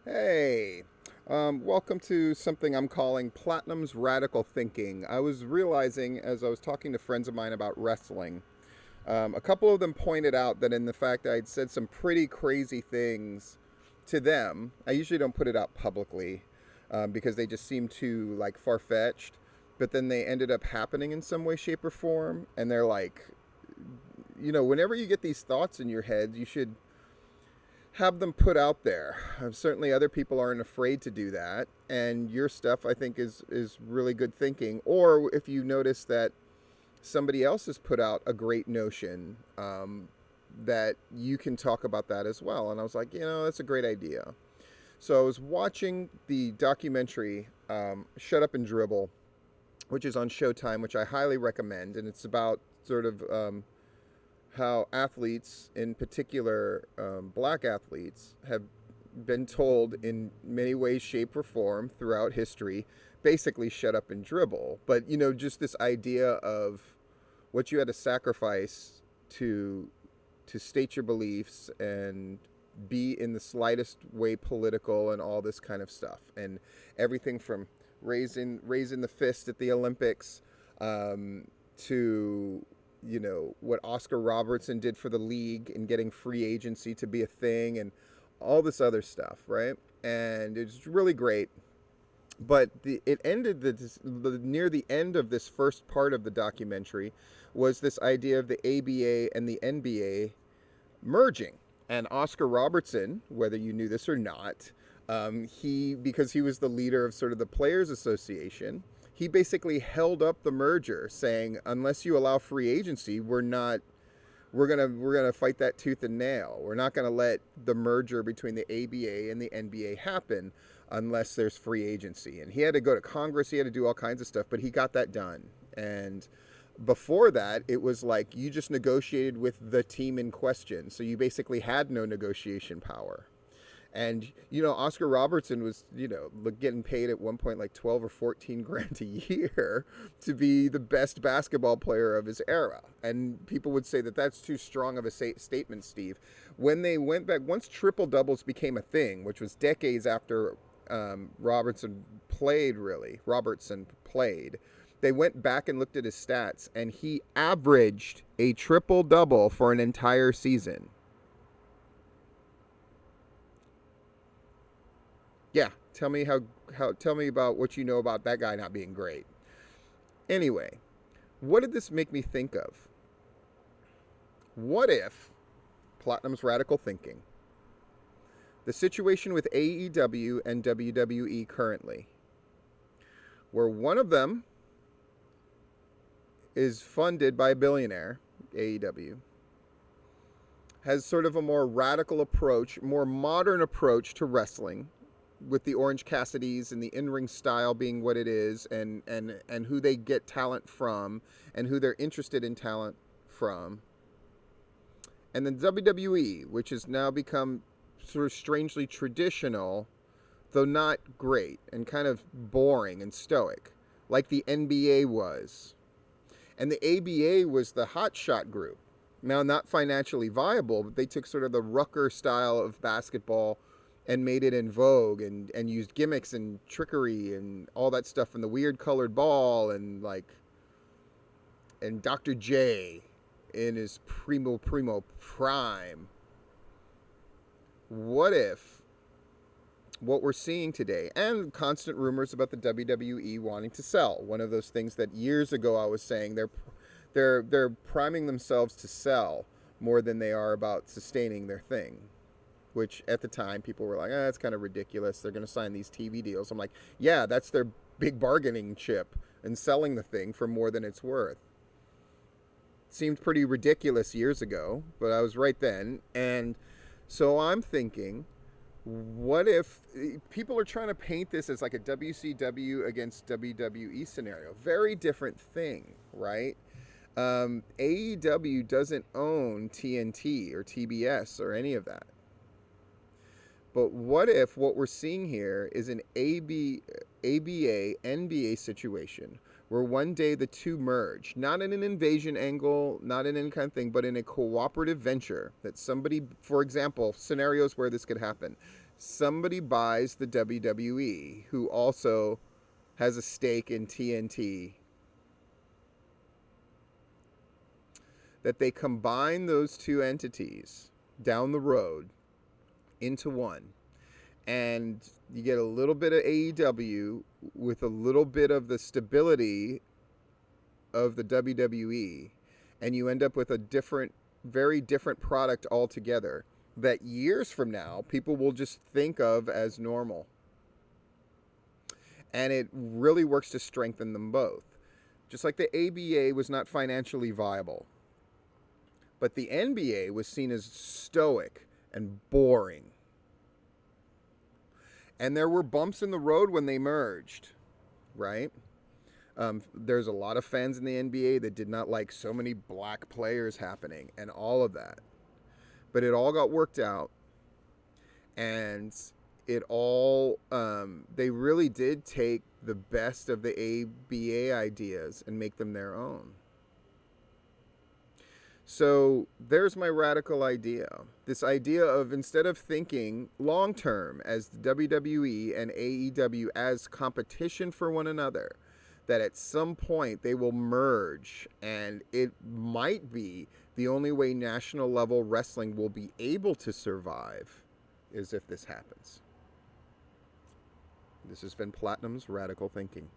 Hey, welcome to something I'm calling Platinum's Radical Thinking. I was realizing as I was talking to friends of mine about wrestling, a couple of them pointed out that in the fact I'd said some pretty crazy things to them. I usually don't put it out publicly because they just seem too like far-fetched, but then they ended up happening in some way, shape, or form, and they're like, whenever you get these thoughts in your head, you should have them put out there. Certainly, other people aren't afraid to do that, and your stuff I think is really good thinking. Or if you notice that somebody else has put out a great notion, that you can talk about that as well. And I was like, that's a great idea. So I was watching the documentary "Shut Up and Dribble," which is on Showtime, which I highly recommend, and it's about sort of how athletes, in particular black athletes, have been told in many ways, shape, or form throughout history, basically shut up and dribble. But, just this idea of what you had to sacrifice to state your beliefs and be in the slightest way political and all this kind of stuff. And everything from raising the fist at the Olympics to what Oscar Robertson did for the league and getting free agency to be a thing and all this other stuff, right? And it's really great. But it ended near the end of this first part of the documentary was this idea of the ABA and the NBA merging. And Oscar Robertson, whether you knew this or not, because he was the leader of sort of the Players Association, he basically held up the merger, saying, unless you allow free agency, we're gonna fight that tooth and nail. We're not gonna let the merger between the ABA and the NBA happen unless there's free agency. And he had to go to Congress, he had to do all kinds of stuff, but he got that done. And before that, it was like you just negotiated with the team in question, so you basically had no negotiation power. And Oscar Robertson was getting paid at one point like 12 or 14 grand a year to be the best basketball player of his era. And people would say that that's too strong of a statement, Steve. When they went back, once triple doubles became a thing, which was decades after Robertson played, they went back and looked at his stats, and he averaged a triple double for an entire season. Yeah, tell me about what you know about that guy not being great. Anyway, what did this make me think of? What if Platinum's radical thinking, the situation with AEW and WWE currently, where one of them is funded by a billionaire, AEW, has sort of a more radical approach, more modern approach to wrestling, with the Orange Cassidys and the in-ring style being what it is, and who they get talent from, and who they're interested in talent from. And then WWE, which has now become sort of strangely traditional, though not great, and kind of boring and stoic, like the NBA was. And the ABA was the hotshot group. Now, not financially viable, but they took sort of the Rucker style of basketball and made it in vogue, and used gimmicks and trickery and all that stuff, and the weird colored ball, and Dr. J in his primo prime. What if what we're seeing today, and constant rumors about the WWE wanting to sell, one of those things that years ago I was saying they're priming themselves to sell more than they are about sustaining their thing, which at the time people were like, that's kind of ridiculous. They're going to sign these TV deals. I'm like, yeah, that's their big bargaining chip, and selling the thing for more than it's worth. Seemed pretty ridiculous years ago, but I was right then. And so I'm thinking, what if people are trying to paint this as like a WCW against WWE scenario? Very different thing, right? AEW doesn't own TNT or TBS or any of that. But what if what we're seeing here is an ABA NBA situation where one day the two merge, not in an invasion angle, not in any kind of thing, but in a cooperative venture that somebody, for example, scenarios where this could happen. somebody buys the WWE, who also has a stake in TNT, that they combine those two entities down the road into one, and you get a little bit of AEW with a little bit of the stability of the WWE, and you end up with a different, very different product altogether that years from now people will just think of as normal. And it really works to strengthen them both. Just like the ABA was not financially viable, but the NBA was seen as stoic and boring. And there were bumps in the road when they merged, right? There's a lot of fans in the NBA that did not like so many black players happening and all of that. But it all got worked out. And it all, they really did take the best of the ABA ideas and make them their own. So there's my radical idea. This idea of, instead of thinking long term as the WWE and AEW as competition for one another, that at some point they will merge, and it might be the only way national level wrestling will be able to survive is if this happens. This has been Platinum's Radical Thinking.